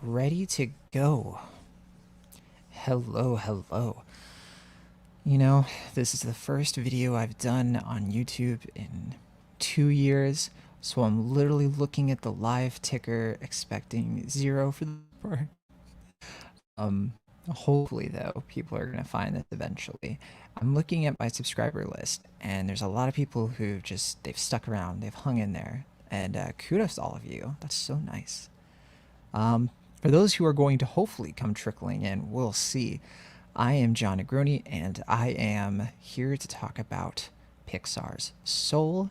ready to go. Hello, hello. You know, this is the first video I've done on YouTube in 2 years, so I'm literally looking at the live ticker expecting 0 for the part. Hopefully though, people are gonna find this eventually. I'm looking at my subscriber list, and there's a lot of people who they've stuck around, they've hung in there, and kudos to all of you. That's so nice. For those who are going to hopefully come trickling in, we'll see. I am John Negroni, and I am here to talk about Pixar's Soul.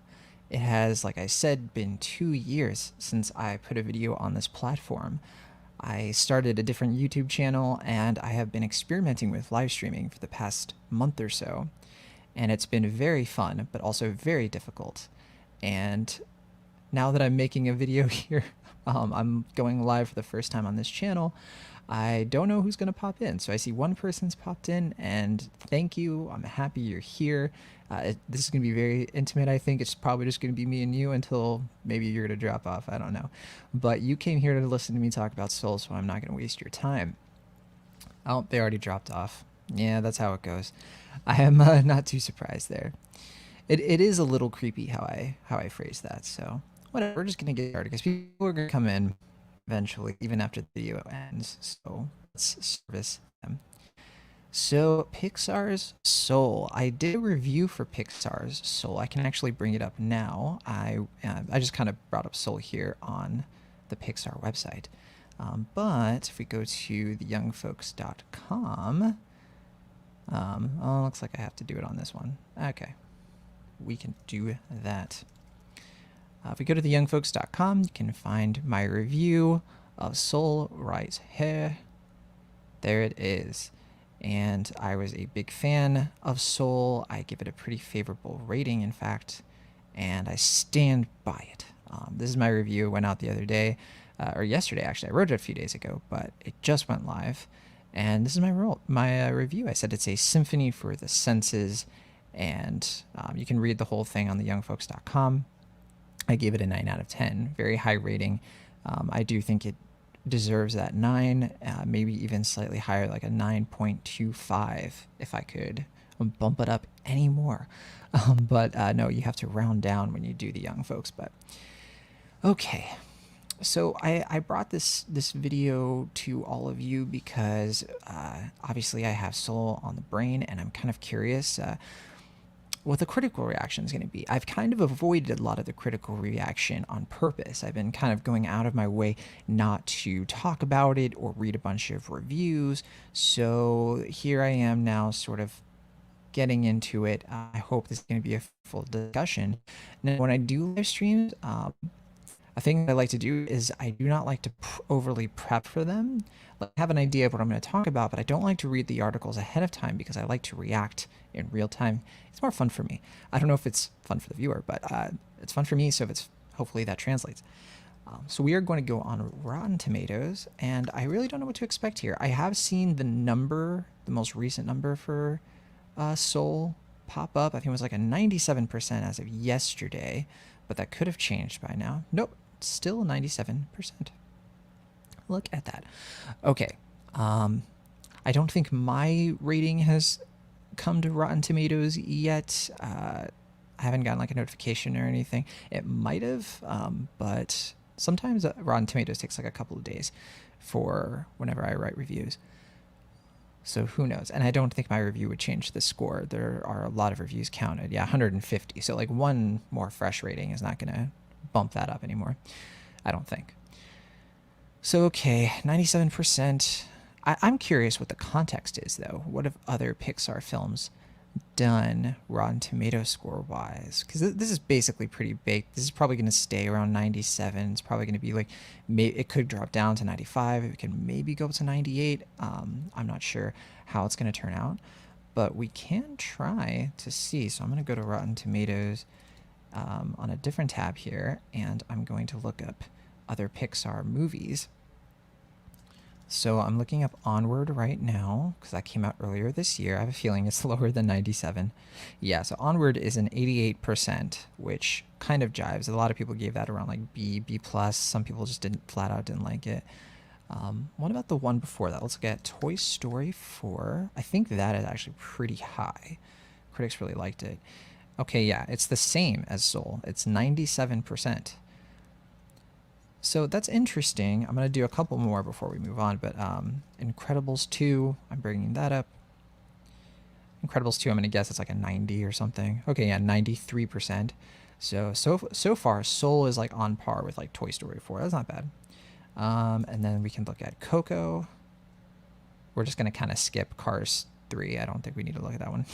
It has, like I said, been 2 years since I put a video on this platform. I started a different YouTube channel, and I have been experimenting with live streaming for the past month or so. And it's been very fun, but also very difficult. And now that I'm making a video here, I'm going live for the first time on this channel. I don't know who's going to pop in. So I see one person's popped in, and thank you. I'm happy you're here. This is going to be very intimate, I think. It's probably just going to be me and you until maybe you're going to drop off. I don't know. But you came here to listen to me talk about Soul, so I'm not going to waste your time. Oh, they already dropped off. Yeah, that's how it goes. I am not too surprised there. It is a little creepy how I phrase that, so whatever. We're just going to get started because people are going to come in eventually, even after the video ends. So let's service them. So Pixar's Soul. I did a review for Pixar's Soul. I can actually bring it up now. I just kind of brought up Soul here on the Pixar website. But if we go to theyoungfolks.com, oh, looks like I have to do it on this one. Okay, we can do that. If we go to theyoungfolks.com, you can find my review of Soul right here. There it is. And I was a big fan of Soul. I give it a pretty favorable rating, in fact, and I stand by it. This is my review. It went out the other day, or yesterday, actually. I wrote it a few days ago, but it just went live. And this is my review. I said it's a symphony for the senses, and you can read the whole thing on theyoungfolks.com. I gave it a 9 out of 10, very high rating. I do think it deserves that 9, maybe even slightly higher, like a 9.25 if I could bump it up any more. But no, you have to round down when you do the young folks. But okay, so I brought this video to all of you because obviously I have Soul on the brain, and I'm kind of curious what the critical reaction is going to be. I've kind of avoided a lot of the critical reaction on purpose. I've been kind of going out of my way not to talk about it or read a bunch of reviews. So here I am now sort of getting into it. I hope this is going to be a full discussion. Now, when I do live streams, a thing I like to do is I do not like to overly prep for them. I have an idea of what I'm going to talk about, but I don't like to read the articles ahead of time because I like to react in real time. It's more fun for me. I don't know if it's fun for the viewer, but it's fun for me, so hopefully that translates. So we are going to go on Rotten Tomatoes, and I really don't know what to expect here. I have seen the most recent number for Soul pop up. I think it was like a 97% as of yesterday, but that could have changed by now. Nope, still 97%. Look at that. Okay, I don't think my rating has come to Rotten Tomatoes yet. I haven't gotten like a notification or anything. It might have, but sometimes Rotten Tomatoes takes like a couple of days for whenever I write reviews. So who knows? And I don't think my review would change the score. There are a lot of reviews counted. Yeah, 150. So like one more fresh rating is not going to bump that up anymore, I don't think. So, okay, 97%. I'm curious what the context is, though. What have other Pixar films done Rotten Tomato score-wise? Because this is basically pretty baked. This is probably going to stay around 97. It's probably going to be like, it could drop down to 95. It can maybe go to 98. I'm not sure how it's going to turn out, but we can try to see. So I'm going to go to Rotten Tomatoes on a different tab here, and I'm going to look up other Pixar movies. So I'm looking up Onward right now because that came out earlier this year. I have a feeling it's lower than 97. Yeah, so Onward is an 88%, which kind of jives. A lot of people gave that around like B plus. Some people just flat out didn't like it. What about the one before that? Let's look at Toy Story 4. I think that is actually pretty high. Critics really liked it. Okay, yeah, it's the same as Soul. It's 97%. So that's interesting. I'm going to do a couple more before we move on, but Incredibles 2, I'm bringing that up. Incredibles 2, I'm going to guess it's like a 90 or something. Okay, yeah, 93%. So far, Soul is like on par with like Toy Story 4. That's not bad. And then we can look at Coco. We're just going to kind of skip Cars 3. I don't think we need to look at that one.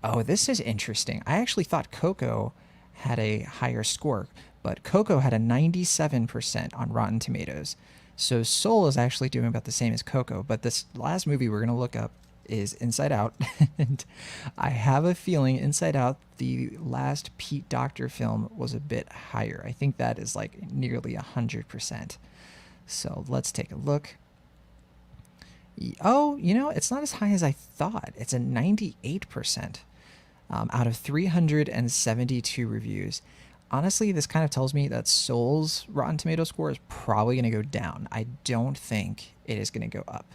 Oh, this is interesting. I actually thought Coco had a higher score, but Coco had a 97% on Rotten Tomatoes. So Soul is actually doing about the same as Coco, but this last movie we're going to look up is Inside Out. And I have a feeling Inside Out, the last Pete Docter film, was a bit higher. I think that is like nearly 100%. So let's take a look. Oh, it's not as high as I thought. It's a 98% out of 372 reviews. Honestly, this kind of tells me that Soul's Rotten Tomato score is probably going to go down. I don't think it is going to go up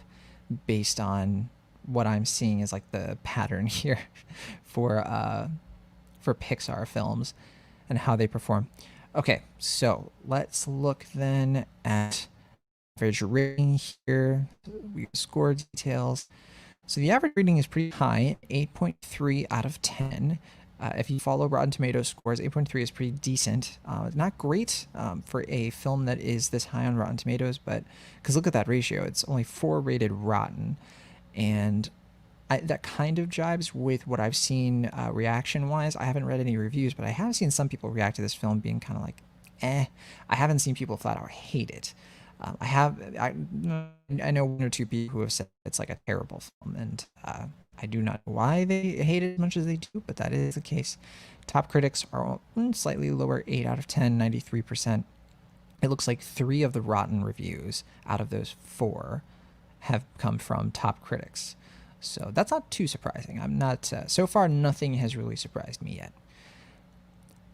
based on what I'm seeing as like the pattern here for Pixar films and how they perform. Okay, so let's look then at average rating here. We score details. So the average rating is pretty high, 8.3 out of 10. If you follow Rotten Tomatoes scores, 8.3 is pretty decent. Not great for a film that is this high on Rotten Tomatoes, but because look at that ratio, it's only 4 rated Rotten, and that kind of jives with what I've seen reaction-wise. I haven't read any reviews, but I have seen some people react to this film being kind of like, eh. I haven't seen people flat out hate it. I know one or two people who have said it's like a terrible film, and I do not know why they hate it as much as they do, but that is the case. Top critics are slightly lower, 8 out of 10, 93%. It looks like 3 of the Rotten reviews out of those 4 have come from top critics. So that's not too surprising. I'm not, so far, nothing has really surprised me yet.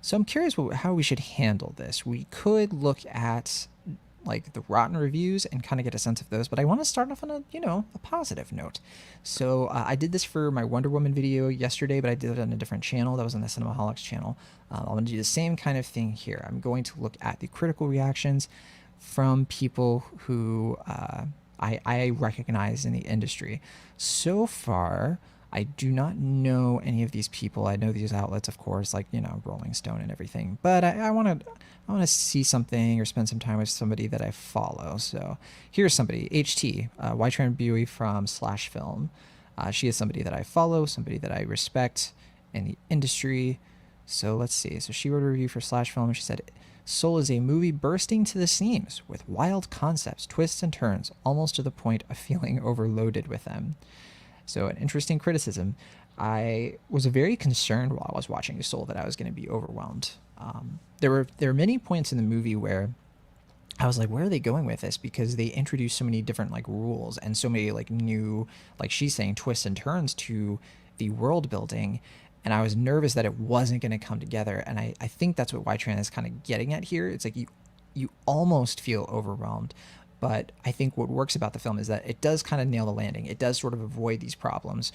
So I'm curious how we should handle this. We could look at like the Rotten reviews and kind of get a sense of those, but I want to start off on a positive note. So I did this for my Wonder Woman video yesterday, but I did it on a different channel. That was on the Cinemaholics channel. I'm going to do the same kind of thing here. I'm going to look at the critical reactions from people who I recognize in the industry. So far, I do not know any of these people. I know these outlets, of course, like Rolling Stone and everything. But I want to see something or spend some time with somebody that I follow. So here's somebody, HT, Ytran Buey from Slash Film. She is somebody that I follow, somebody that I respect in the industry. So let's see. So she wrote a review for Slash Film, and she said, Soul is a movie bursting to the seams with wild concepts, twists, and turns, almost to the point of feeling overloaded with them. So an interesting criticism. I was very concerned while I was watching Soul that I was going to be overwhelmed. There were many points in the movie where I was like, where are they going with this? Because they introduced so many different like rules and so many like new, like she's saying, twists and turns to the world building. And I was nervous that it wasn't going to come together. And I think that's what Ytran is kind of getting at here. It's like you almost feel overwhelmed. But I think what works about the film is that it does kind of nail the landing. It does sort of avoid these problems,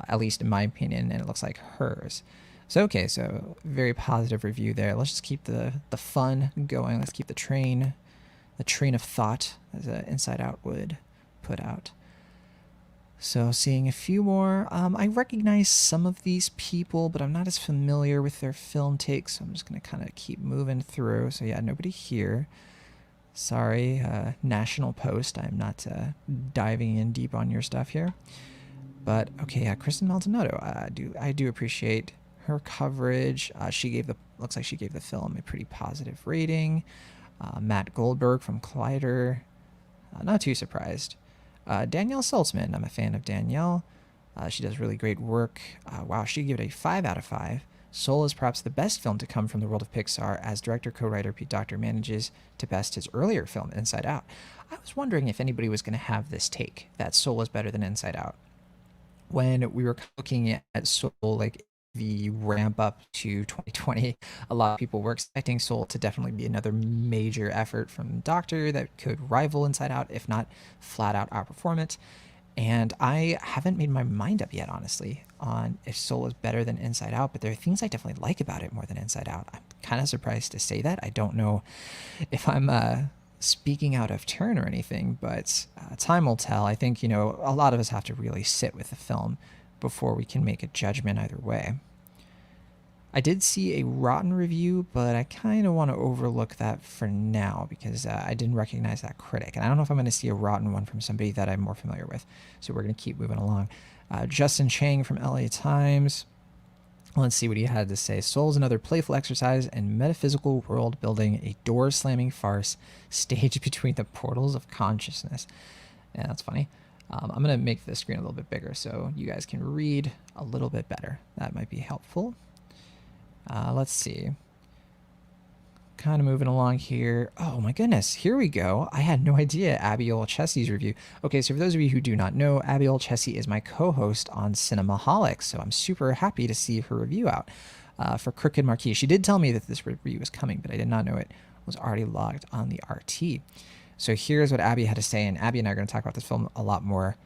at least in my opinion, and it looks like hers. So, okay, so very positive review there. Let's just keep the fun going. Let's keep the train of thought, as Inside Out would put out. So seeing a few more. I recognize some of these people, but I'm not as familiar with their film takes, so I'm just going to kind of keep moving through. So yeah, nobody here. Sorry, National Post. I'm not diving in deep on your stuff here. But okay, yeah, Kristen Maldonado. I do appreciate her coverage. Looks like she gave the film a pretty positive rating. Matt Goldberg from Collider. Not too surprised. Danielle Saltzman. I'm a fan of Danielle. She does really great work. Wow, she gave it a 5 out of 5. Soul is perhaps the best film to come from the world of Pixar, as director-co-writer Pete Docter manages to best his earlier film, Inside Out. I was wondering if anybody was going to have this take, that Soul is better than Inside Out. When we were looking at Soul, like the ramp up to 2020, a lot of people were expecting Soul to definitely be another major effort from Doctor that could rival Inside Out, if not flat out outperform it. And I haven't made my mind up yet, honestly, on if Soul is better than Inside Out, but there are things I definitely like about it more than Inside Out. I'm kind of surprised to say that. I don't know if I'm speaking out of turn or anything, but time will tell. I think, a lot of us have to really sit with the film before we can make a judgment either way. I did see a rotten review, but I kind of want to overlook that for now because I didn't recognize that critic. And I don't know if I'm going to see a rotten one from somebody that I'm more familiar with. So we're going to keep moving along. Justin Chang from LA Times. Let's see what he had to say. Soul is another playful exercise in metaphysical world building, a door slamming farce staged between the portals of consciousness. Yeah, that's funny. I'm going to make the screen a little bit bigger so you guys can read a little bit better. That might be helpful. Let's see. Kind of moving along here. Oh my goodness, here we go. I had no idea Abigail Chessy's review. Okay, so for those of you who do not know, Abigail Chessy is my co-host on Cinemaholics, so I'm super happy to see her review out for Crooked Marquis. She did tell me that this review was coming, but I did not know it was already logged on the RT. So here's what Abby had to say, and Abby and I are going to talk about this film a lot more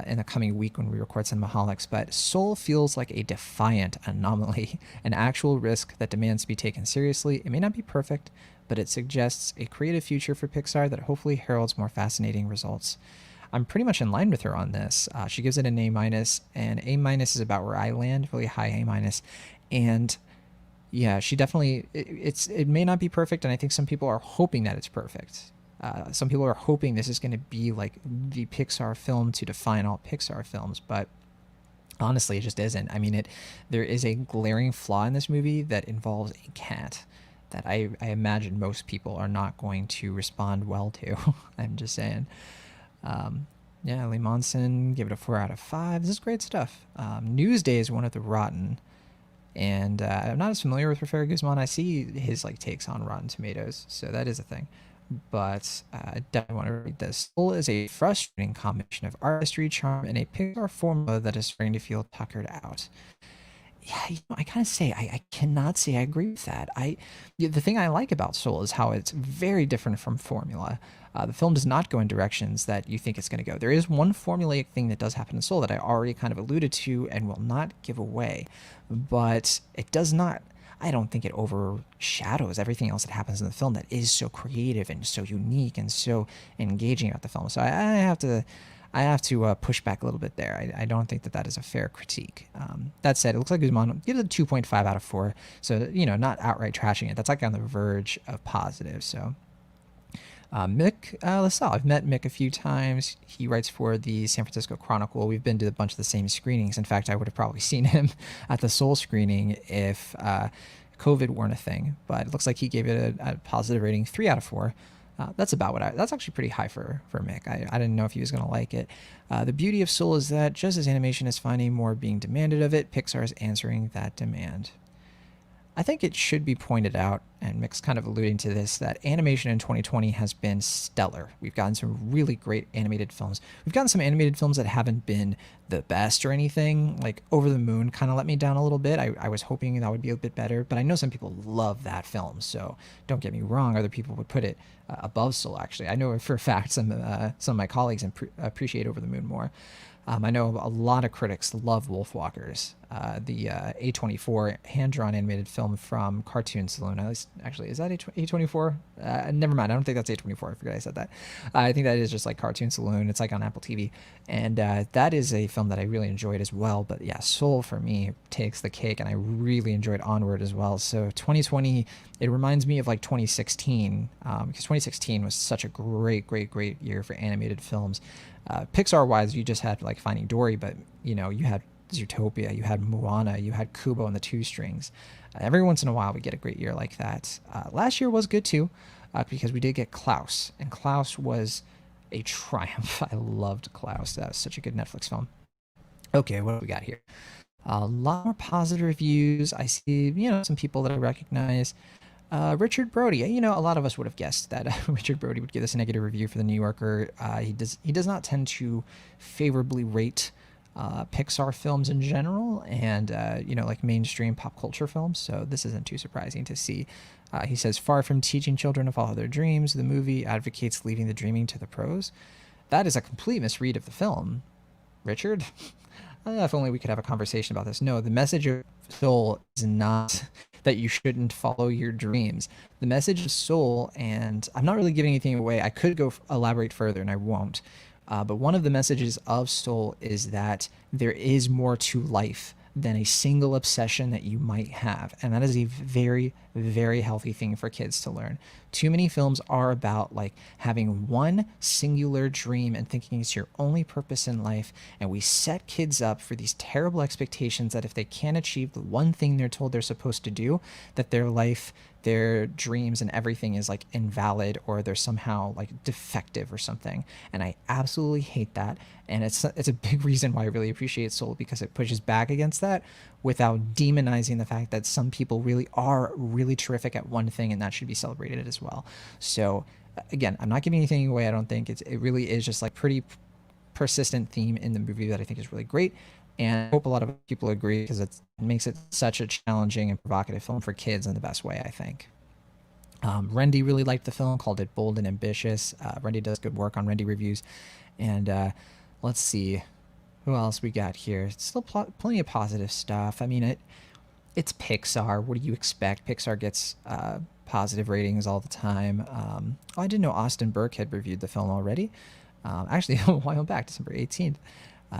in the coming week when we record Cinemaholics, but Soul feels like a defiant anomaly, an actual risk that demands to be taken seriously. It may not be perfect, but it suggests a creative future for Pixar that hopefully heralds more fascinating results. I'm pretty much in line with her on this. She gives it an A-, and A- is about where I land, really high A-. And yeah, she definitely, it may not be perfect, and I think some people are hoping that it's perfect. Some people are hoping this is going to be like the Pixar film to define all Pixar films, but honestly, it just isn't. I mean, there is a glaring flaw in this movie that involves a cat that I imagine most people are not going to respond well to. I'm just saying. Yeah, Lee Monson, give it a 4 out of 5. This is great stuff. Newsday is one of the rotten, and I'm not as familiar with Rafael Guzman. I see his takes on Rotten Tomatoes, so that is a thing. But I definitely want to read this. Soul is a frustrating combination of artistry, charm, and a Pixar formula that is starting to feel tuckered out. Yeah, I kind of say I cannot say I agree with that. The thing I like about Soul is how it's very different from formula. The film does not go in directions that you think it's going to go. There is one formulaic thing that does happen in Soul that I already kind of alluded to and will not give away, but it does not. I don't think it overshadows everything else that happens in the film that is so creative and so unique and so engaging about the film. So I have to push back a little bit there. I don't think that is a fair critique. That said, it looks like Guzman gives it a 2.5 out of 4. So, not outright trashing it. That's on the verge of positive. So Mick LaSalle. I've met Mick a few times. He writes for the San Francisco Chronicle. We've been to a bunch of the same screenings. In fact, I would have probably seen him at the Soul screening if COVID weren't a thing. But it looks like he gave it a positive rating, 3 out of 4. That's about that's actually pretty high for Mick. I didn't know if he was going to like it. The beauty of Soul is that just as animation is finding more being demanded of it, Pixar is answering that demand. I think it should be pointed out, and Mick's kind of alluding to this, that animation in 2020 has been stellar. We've gotten some really great animated films. We've gotten some animated films that haven't been the best or anything. Like Over the Moon kind of let me down a little bit. I was hoping that would be a bit better, but I know some people love that film, so don't get me wrong. Other people would put it above Soul, actually. I know for a fact some of my colleagues appreciate Over the Moon more. I know a lot of critics love Wolfwalkers, the A24 hand-drawn animated film from Cartoon Saloon. At least, actually, is that A24? Never mind. I don't think that's A24. I forget I said that. I think that is just like Cartoon Saloon. It's on Apple TV. And that is a film that I really enjoyed as well. But yeah, Soul for me takes the cake, and I really enjoyed Onward as well. So 2020, it reminds me of 2016, because 2016 was such a great year for animated films. Pixar-wise, you just had Finding Dory, but you had Zootopia, you had Moana, you had Kubo and the Two Strings. Every once in a while, we get a great year like that. Last year was good too, because we did get Klaus, and Klaus was a triumph. I loved Klaus. That was such a good Netflix film. Okay, what do we got here? A lot more positive reviews. I see, some people that I recognize. Richard Brody. A lot of us would have guessed that Richard Brody would give this a negative review for the New Yorker. He does not tend to favorably rate Pixar films in general, and like mainstream pop culture films. So this isn't too surprising to see. He says, far from teaching children to follow their dreams, the movie advocates leaving the dreaming to the pros. That is a complete misread of the film, Richard. If only we could have a conversation about this. No, the message of Soul is not that you shouldn't follow your dreams. The message of Soul, and I'm not really giving anything away. I could go elaborate further, and I won't. But one of the messages of Soul is that there is more to life than a single obsession that you might have. And that is a very, very healthy thing for kids to learn. Too many films are about like having one singular dream and thinking it's your only purpose in life. And we set kids up for these terrible expectations that if they can't achieve the one thing they're told they're supposed to do, that their life, their dreams and everything is like invalid, or they're somehow like defective or something. And I absolutely hate that. And it's a big reason why I really appreciate Soul, because it pushes back against that without demonizing the fact that some people really are really terrific at one thing, and that should be celebrated as well. So again, I'm not giving anything away. I don't think it really is just like pretty persistent theme in the movie that I think is really great. And I hope a lot of people agree, because it makes it such a challenging and provocative film for kids in the best way, I think. Rendy really liked the film, called it bold and ambitious. Rendy does good work on Rendy reviews. And let's see who else we got here. Still plenty of positive stuff. I mean, it's Pixar. What do you expect? Pixar gets positive ratings all the time. I didn't know Austin Burke had reviewed the film already. Actually, a while back, December 18th.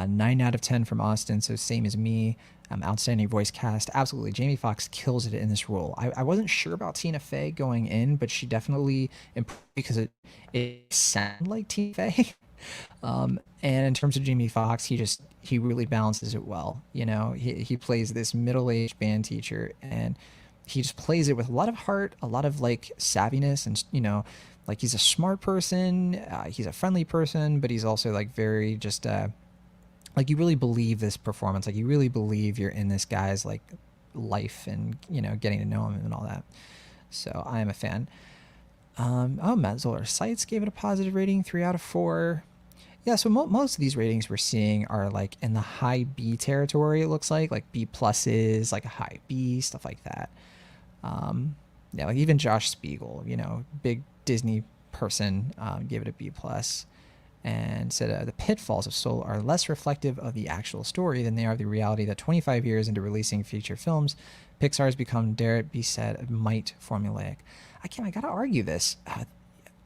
9 out of 10 from Austin, so same as me. Outstanding voice cast. Absolutely. Jamie Foxx kills it in this role. I wasn't sure about Tina Fey going in, but she definitely improved, because it sounded like Tina Fey. And in terms of Jamie Foxx, he really balances it well. You know, he plays this middle-aged band teacher, and he just plays it with a lot of heart, a lot of like savviness, and like he's a smart person, he's a friendly person, but he's also like very just like you really believe this performance, like you really believe you're in this guy's like life, and getting to know him and all that. So I am a fan. Matt Zoller Sites gave it a positive rating, 3 out of 4. Yeah, so most of these ratings we're seeing are like in the high B territory. It looks like B pluses, like a high B, stuff like that. Yeah, like even Josh Spiegel, big Disney person, gave it a B plus, and said the pitfalls of Soul are less reflective of the actual story than they are the reality that 25 years into releasing feature films, Pixar has become, dare it be said, might formulaic. I gotta argue this.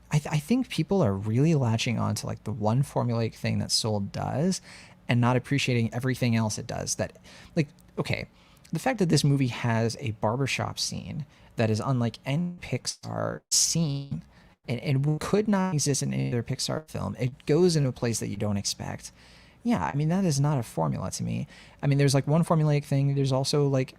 I think people are really latching on to like the one formulaic thing that Soul does, and not appreciating everything else it does. That, like, okay, the fact that this movie has a barbershop scene that is unlike any Pixar scene, and could not exist in any other Pixar film. It goes into a place that you don't expect. Yeah, I mean, that is not a formula to me. I mean, there's like one formulaic thing. There's also like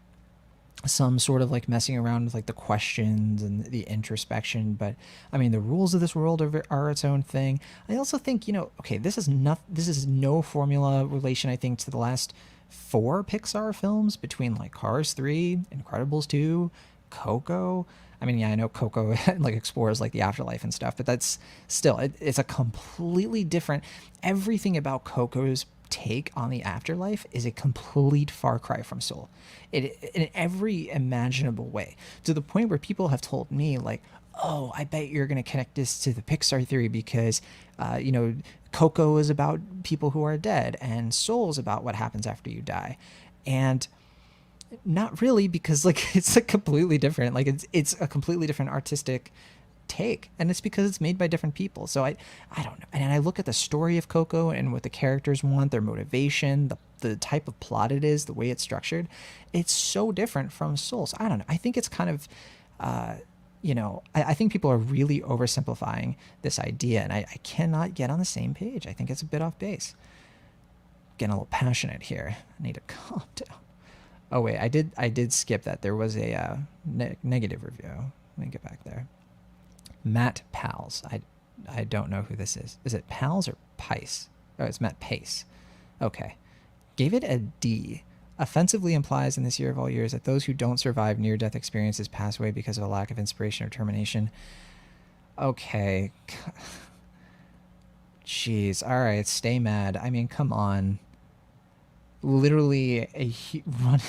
some sort of like messing around with like the questions and the introspection. But I mean, the rules of this world are its own thing. I also think, okay, this is no formula relation, I think, to the last 4 Pixar films, between like Cars 3, Incredibles 2, Coco. I mean, yeah, I know Coco like explores like the afterlife and stuff, but that's still, it's a completely different, everything about Coco's take on the afterlife is a complete far cry from Soul, in every imaginable way, to the point where people have told me like, oh, I bet you're going to connect this to the Pixar theory, because Coco is about people who are dead and Soul is about what happens after you die. And not really, because like it's a completely different, like it's a completely different artistic take, and it's because it's made by different people. So I don't know. And I look at the story of Coco and what the characters want, their motivation, the type of plot it is, the way it's structured, it's so different from Soul. So I don't know. I think it's kind of I think people are really oversimplifying this idea, and I cannot get on the same page. I think it's a bit off base. Getting a little passionate here. I need to calm down. Oh wait, I did skip that. There was a negative review. Let me get back there. Matt Pals. I don't know who this is. Is it Pals or Pice? Oh, it's Matt Pace. Okay. Gave it a D. Offensively implies in this year of all years that those who don't survive near-death experiences pass away because of a lack of inspiration or termination. Okay. Jeez. All right. Stay mad. I mean, come on. literally one,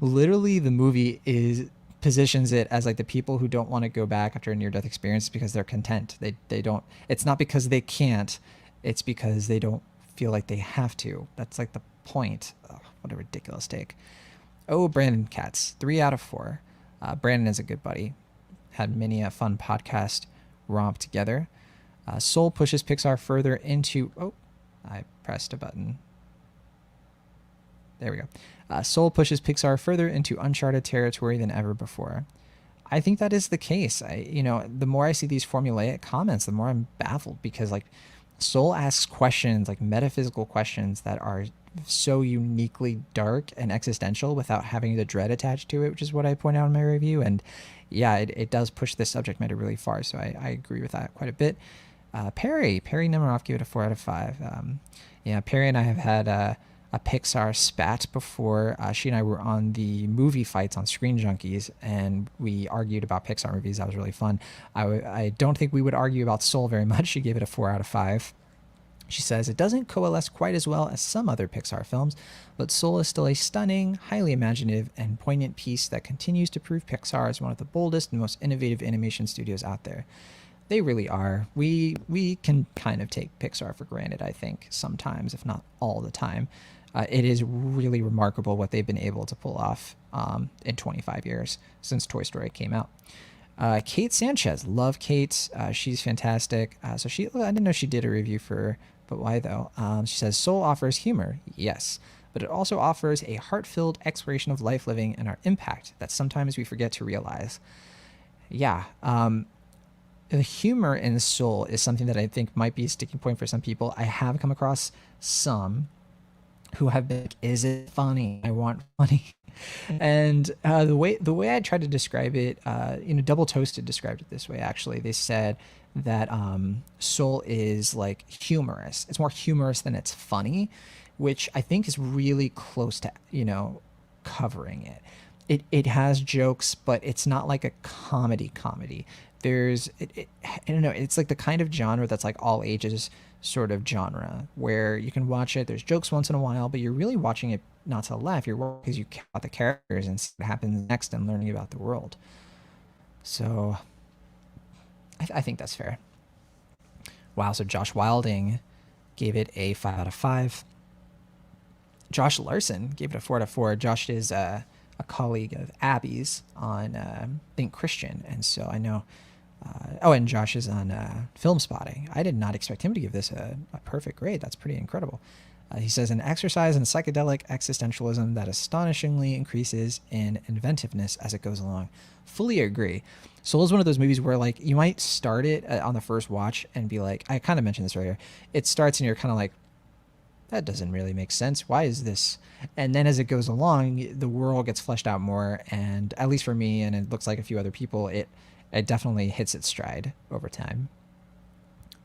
literally the movie is positions it as like the people who don't want to go back after a near death experience because they're content. They don't. It's not because they can't. It's because they don't feel like they have to. That's like the point. Ugh, what a ridiculous take. Oh, Brandon Katz, 3 out of 4. Brandon is a good buddy. Had many a fun podcast romp together. Soul pushes Pixar further into. Oh, I pressed a button. There we go. Soul pushes Pixar further into uncharted territory than ever before. I think that is the case. The more I see these formulaic comments, the more I'm baffled because like Soul asks questions, like metaphysical questions that are so uniquely dark and existential without having the dread attached to it, which is what I point out in my review. And yeah, it does push this subject matter really far. So I agree with that quite a bit. Perry Nemiroff gave it a 4 out of 5. Yeah, Perry and I have had a Pixar spat before. She and I were on the movie fights on Screen Junkies, and we argued about Pixar movies. That was really fun. I don't think we would argue about Soul very much. She gave it a 4 out of 5. She says, it doesn't coalesce quite as well as some other Pixar films, but Soul is still a stunning, highly imaginative, and poignant piece that continues to prove Pixar is one of the boldest and most innovative animation studios out there. They really are. We can kind of take Pixar for granted, I think, sometimes, if not all the time. It is really remarkable what they've been able to pull off in 25 years since Toy Story came out. Kate Sanchez, love Kate. She's fantastic. I didn't know she did a review for, but why though? She says, Soul offers humor, yes, but it also offers a heart-filled exploration of life living and our impact that sometimes we forget to realize. Yeah, the humor in Soul is something that I think might be a sticking point for some people. I have come across some who have been like, is it funny? I want funny. And the way I tried to describe it, Double Toasted described it this way. Actually, they said that Soul is like humorous. It's more humorous than it's funny, which I think is really close to covering it. It has jokes, but it's not like a comedy. I don't know. It's like the kind of genre that's like all ages sort of genre where you can watch it. There's jokes once in a while, but you're really watching it not to laugh. You're watching because you care about the characters and see what happens next and learning about the world. So I think that's fair. Wow. So Josh Wilding gave it a 5 out of 5. Josh Larson gave it a 4 out of 4. Josh is a colleague of Abby's on Think Christian, and so I know. And Josh is on Film Spotting. I did not expect him to give this a perfect grade. That's pretty incredible. He says, an exercise in psychedelic existentialism that astonishingly increases in inventiveness as it goes along. Fully agree. Soul is one of those movies where like you might start it on the first watch and be like, I kind of mentioned this earlier. It starts and you're kind of like, that doesn't really make sense. Why is this? And then as it goes along, the world gets fleshed out more. And at least for me, and it looks like a few other people, it definitely hits its stride over time.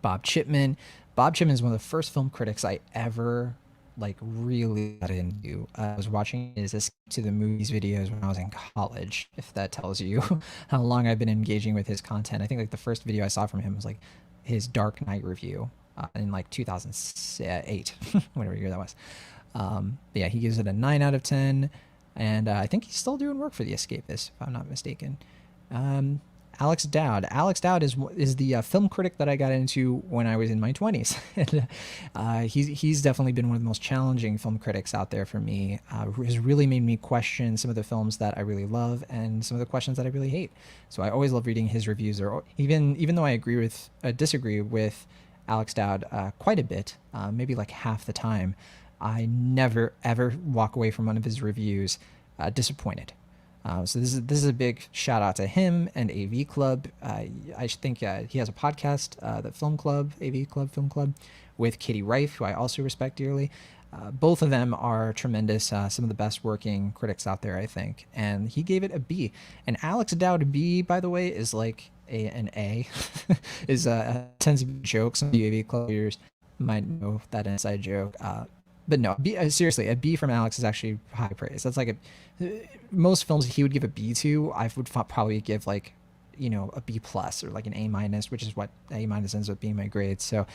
Bob Chipman is one of the first film critics I ever like really got into. I was watching his Escape to the Movies videos when I was in college, if that tells you how long I've been engaging with his content. I think like the first video I saw from him was like his Dark Knight review in like 2008, whatever year that was. But yeah, he gives it a 9 out of 10. And I think he's still doing work for The Escapist, if I'm not mistaken. Alex Dowd. Alex Dowd is the film critic that I got into when I was in my 20s. And, he's definitely been one of the most challenging film critics out there for me. Has really made me question some of the films that I really love and some of the questions that I really hate. So I always love reading his reviews. Or even though I disagree with Alex Dowd quite a bit, maybe like half the time, I never ever walk away from one of his reviews disappointed. So this is a big shout out to him and AV Club. I think he has a podcast, the Film Club, AV Club, Film Club, with Katie Reif, who I also respect dearly. Both of them are tremendous, some of the best working critics out there, I think. And he gave it a B. And Alex Dowd B, by the way, is like an A. is tends to be a joke. Some of you AV Club readers might know that inside joke. But no, seriously, a B from Alex is actually high praise. That's like most films he would give a B to, I would probably give like, a B plus or like an A minus, which is what A minus ends up being my grade. So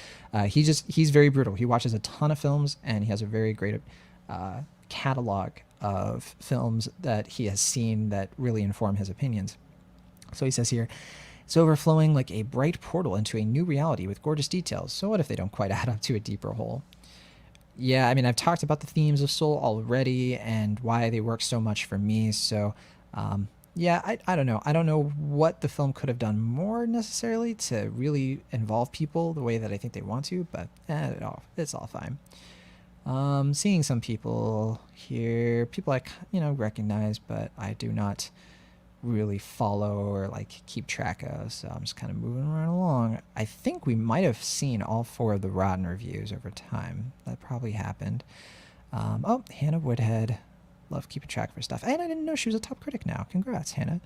he's very brutal. He watches a ton of films and he has a very great catalog of films that he has seen that really inform his opinions. So he says here, it's overflowing like a bright portal into a new reality with gorgeous details. So what if they don't quite add up to a deeper whole? Yeah, I mean, I've talked about the themes of Soul already and why they work so much for me. So, yeah, I don't know. I don't know what the film could have done more necessarily to really involve people the way that I think they want to, but it's all fine. Seeing some people here, people I recognize, but I do not really follow or like keep track of. So I'm just kind of moving right along. I think we might have seen all four of the Rotten reviews over time. That probably happened. Oh, Hannah Woodhead. Love keeping track of her stuff. And I didn't know she was a top critic now. Congrats, Hannah.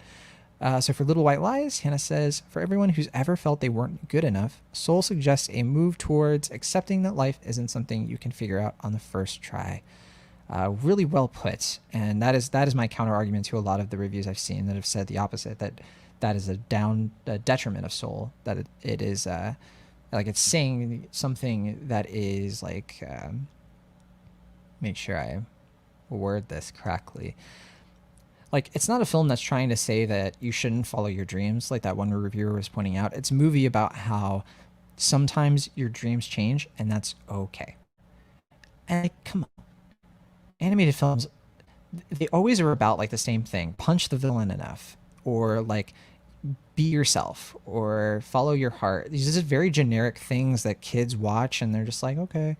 So for Little White Lies, Hannah says, for everyone who's ever felt they weren't good enough, Soul suggests a move towards accepting that life isn't something you can figure out on the first try. Really well put, and that is my counter argument to a lot of the reviews I've seen that have said the opposite. That is a detriment of Soul. That it is like it's saying something that is like make sure I word this correctly. Like, it's not a film that's trying to say that you shouldn't follow your dreams, like that one reviewer was pointing out. It's a movie about how sometimes your dreams change, and that's okay. And like, come on, animated films, they always are about like the same thing: punch the villain enough, or like be yourself, or follow your heart. These are just very generic things that kids watch, and they're just like, okay.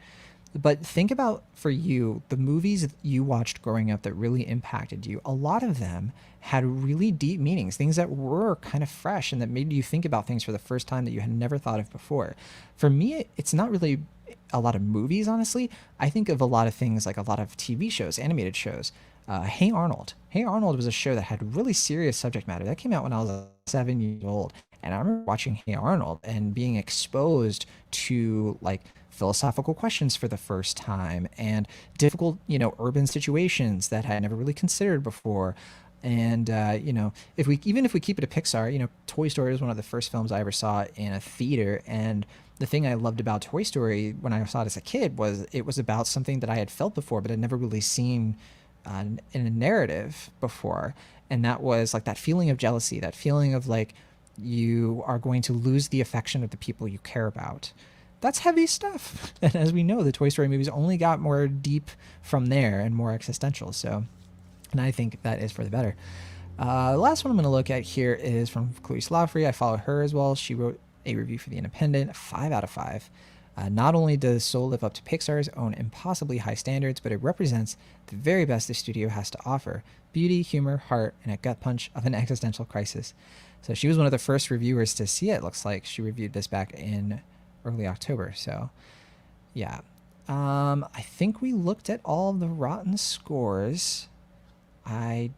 But think about, for you, the movies you watched growing up that really impacted you. A lot of them had really deep meanings, things that were kind of fresh and that made you think about things for the first time that you had never thought of before. For me, it's not really a lot of movies, honestly. I think of a lot of things like a lot of TV shows, animated shows. Hey Arnold. Hey Arnold was a show that had really serious subject matter. That came out when I was 7 years old. And I remember watching Hey Arnold and being exposed to like philosophical questions for the first time and difficult, urban situations that I had never really considered before. And if we keep it a Pixar, Toy Story was one of the first films I ever saw in a theater. And the thing I loved about Toy Story when I saw it as a kid was it was about something that I had felt before, but had never really seen in a narrative before. And that was like that feeling of jealousy, that feeling of like you are going to lose the affection of the people you care about. That's heavy stuff. And as we know, the Toy Story movies only got more deep from there and more existential. So, and I think that is for the better. The last one I'm going to look at here is from Chloe Slaufrey. I follow her as well. She wrote a review for The Independent, 5 out of 5. Not only does Soul live up to Pixar's own impossibly high standards, but it represents the very best the studio has to offer: beauty, humor, heart, and a gut punch of an existential crisis. So she was one of the first reviewers to see it. Looks like she reviewed this back in early October. So yeah, I think we looked at all the Rotten scores. There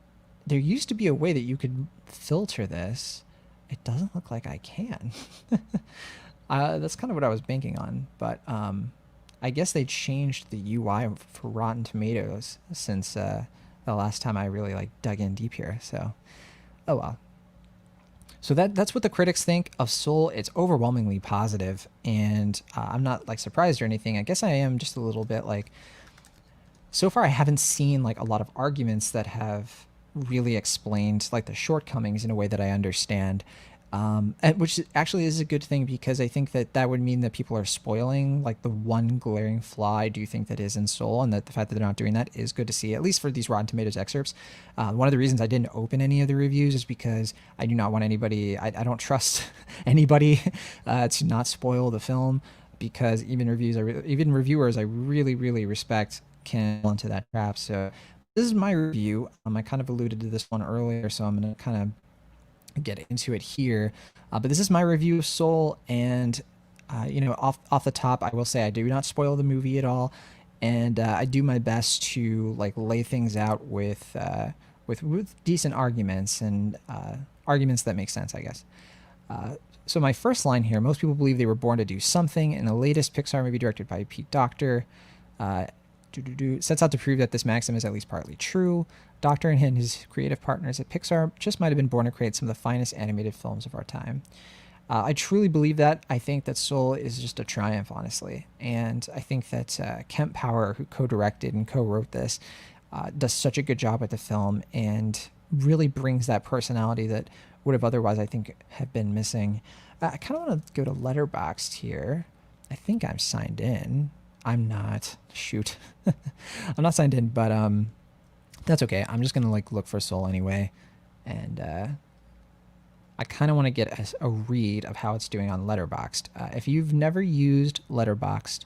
used to be a way that you could filter this. It doesn't look like I can. That's kind of what I was banking on, but I guess they changed the UI for Rotten Tomatoes since the last time I really like dug in deep here. So, oh well. So that's what the critics think of Soul. It's overwhelmingly positive, and I'm not like surprised or anything. I guess I am just a little bit like, so far I haven't seen like a lot of arguments that have really explained like the shortcomings in a way that I understand. And which actually is a good thing, because I think that would mean that people are spoiling like the one glaring flaw I do think that is in Soul, and that the fact that they're not doing that is good to see, at least for these Rotten Tomatoes excerpts. One of the reasons I didn't open any of the reviews is because I do not want anybody, I don't trust anybody to not spoil the film, because even reviewers I really, really respect can fall into that trap. So this is my review. I kind of alluded to this one earlier, so I'm going to kind of get into it here, but this is my review of Soul, and off the top I will say I do not spoil the movie at all, and I do my best to like lay things out with decent arguments and arguments that make sense, I guess. So my first line here: most people believe they were born to do something. In the latest Pixar movie directed by Pete Docter, sets out to prove that this maxim is at least partly true. Docter and his creative partners at Pixar just might have been born to create some of the finest animated films of our time. I truly believe that. I think that Soul is just a triumph, honestly. And I think that Kemp Power, who co directed and co wrote this, does such a good job with the film and really brings that personality that would have otherwise, I think, have been missing. I kind of want to go to Letterboxd here. I think I'm signed in. I'm not. Shoot. I'm not signed in, but that's okay. I'm just going to like look for Soul anyway. And I kind of want to get a read of how it's doing on Letterboxd. If you've never used Letterboxd,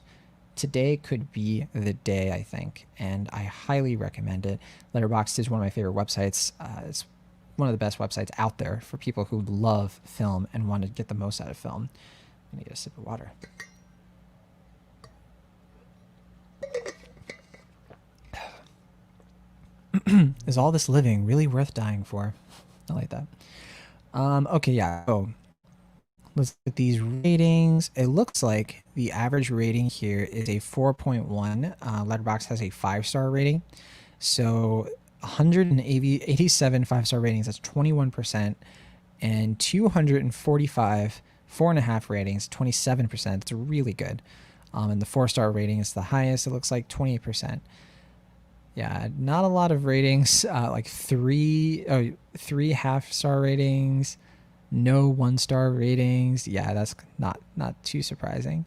today could be the day, I think, and I highly recommend it. Letterboxd is one of my favorite websites. It's one of the best websites out there for people who love film and want to get the most out of film. I'm gonna get a sip of water. Is all this living really worth dying for? I like that. Okay, yeah. So let's look at these ratings. It looks like the average rating here is a 4.1. Letterboxd has a 5-star rating. So 187 5-star ratings, that's 21%, and 245 4.5 ratings, 27%. That's really good. And the 4-star rating is the highest. It looks like 28%. Yeah, not a lot of ratings. Like three half-star ratings, no 1-star ratings. Yeah, that's not too surprising.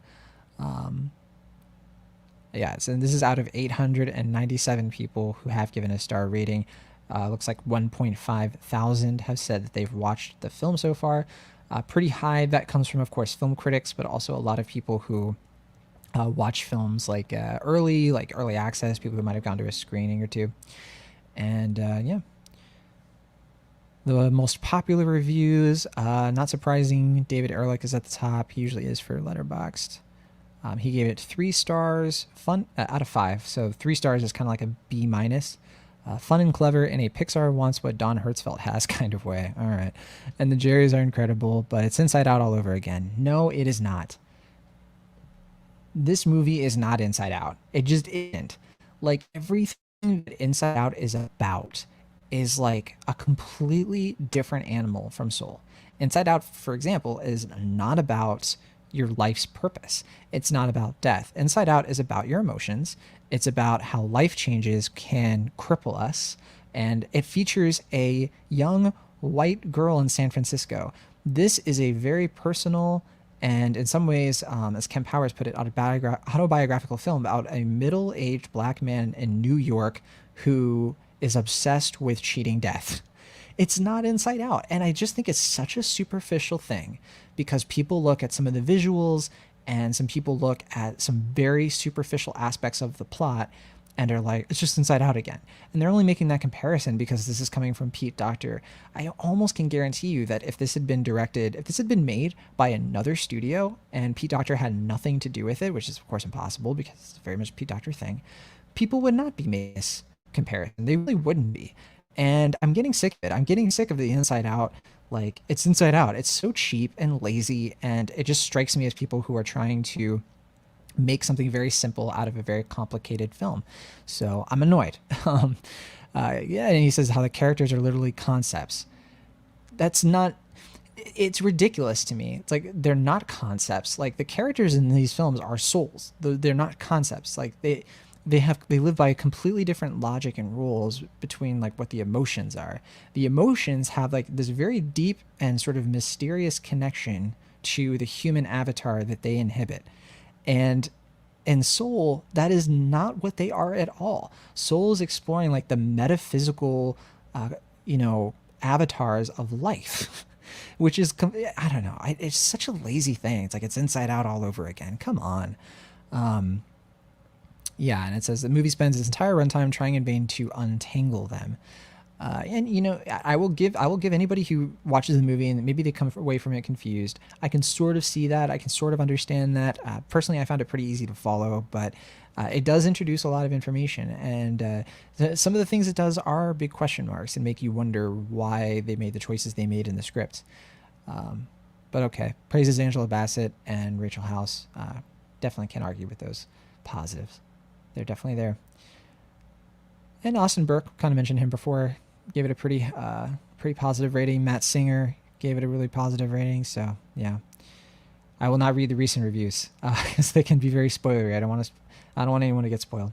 Yeah, so this is out of 897 people who have given a star rating. Looks like 1.5 thousand have said that they've watched the film so far. Pretty high. That comes from, of course, film critics, but also a lot of people who watch films like early access, people who might have gone to a screening or two. And yeah, the most popular reviews, not surprising, David Ehrlich is at the top. He usually is for Letterboxd. He gave it 3 stars, fun out of 5. So 3 stars is kind of like a B minus. Fun and clever in a Pixar wants what Don Hertzfeldt has kind of way. All right. And the Jerrys are incredible, but it's Inside Out all over again. No, it is not. This movie is not Inside Out. It just isn't. Like, everything that Inside Out is about is like a completely different animal from Soul. Inside Out, for example, is not about your life's purpose. It's not about death. Inside Out is about your emotions. It's about how life changes can cripple us. And it features a young white girl in San Francisco. This is a very personal and, in some ways, as Ken Powers put it, autobiographical film about a middle-aged black man in New York who is obsessed with cheating death. It's not Inside Out. And I just think it's such a superficial thing because people look at some of the visuals and some people look at some very superficial aspects of the plot and are like, it's just Inside Out again. And they're only making that comparison because this is coming from Pete Docter. I almost can guarantee you that if this had been made by another studio and Pete Docter had nothing to do with it, which is of course impossible because it's very much a Pete Docter thing, people would not be making this comparison. They really wouldn't be. And I'm getting sick of it. I'm getting sick of the Inside Out. Like, it's Inside Out. It's so cheap and lazy, and it just strikes me as people who are trying to make something very simple out of a very complicated film. So I'm annoyed. Yeah, and he says how the characters are literally concepts. That's not. It's ridiculous to me. It's like they're not concepts. Like, the characters in these films are souls. They're not concepts. Like, they live by a completely different logic and rules between like what the emotions are. The emotions have like this very deep and sort of mysterious connection to the human avatar that they inhabit. And in Soul, that is not what they are at all. Soul is exploring like the metaphysical, avatars of life, which is, I don't know. It's such a lazy thing. It's like it's Inside Out all over again. Come on. Yeah, and it says the movie spends its entire runtime trying in vain to untangle them. And I will give anybody who watches the movie and maybe they come away from it confused. I can sort of see that. I can sort of understand that. Personally, I found it pretty easy to follow, but it does introduce a lot of information, and some of the things it does are big question marks and make you wonder why they made the choices they made in the script. But okay, praises Angela Bassett and Rachel House. Definitely can't argue with those positives. They're definitely there. And Austin Burke, kind of mentioned him before, gave it a pretty positive rating. Matt Singer gave it a really positive rating. So Yeah, I will not read the recent reviews because they can be very spoilery. I don't want anyone to get spoiled.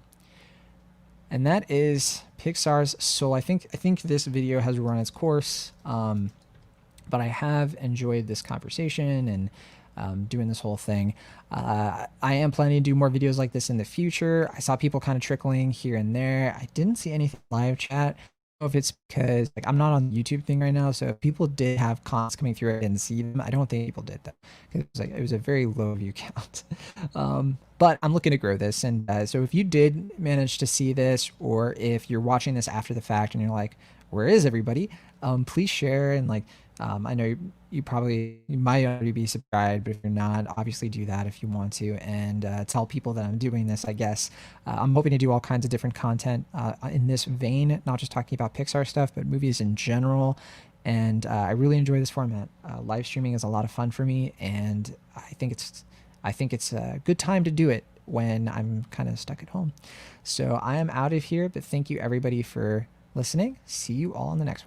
And that is Pixar's Soul. I think this video has run its course, but I have enjoyed this conversation and doing this whole thing. I am planning to do more videos like this in the future. I saw people kind of trickling here and there. I didn't see anything live chat. I don't know if it's because like I'm not on the YouTube thing right now, so if people did have comments coming through, I didn't see them. I don't think people did that. It was a very low view count. But I'm looking to grow this, and so if you did manage to see this, or if you're watching this after the fact and you're like, "Where is everybody?" Please share and like I know you might already be subscribed, but if you're not, obviously do that if you want to, and tell people that I'm doing this. I guess I'm hoping to do all kinds of different content in this vein, not just talking about Pixar stuff, but movies in general. And I really enjoy this format. Live streaming is a lot of fun for me, and I think it's a good time to do it when I'm kind of stuck at home. So I am out of here, but thank you everybody for listening. See you all in the next one.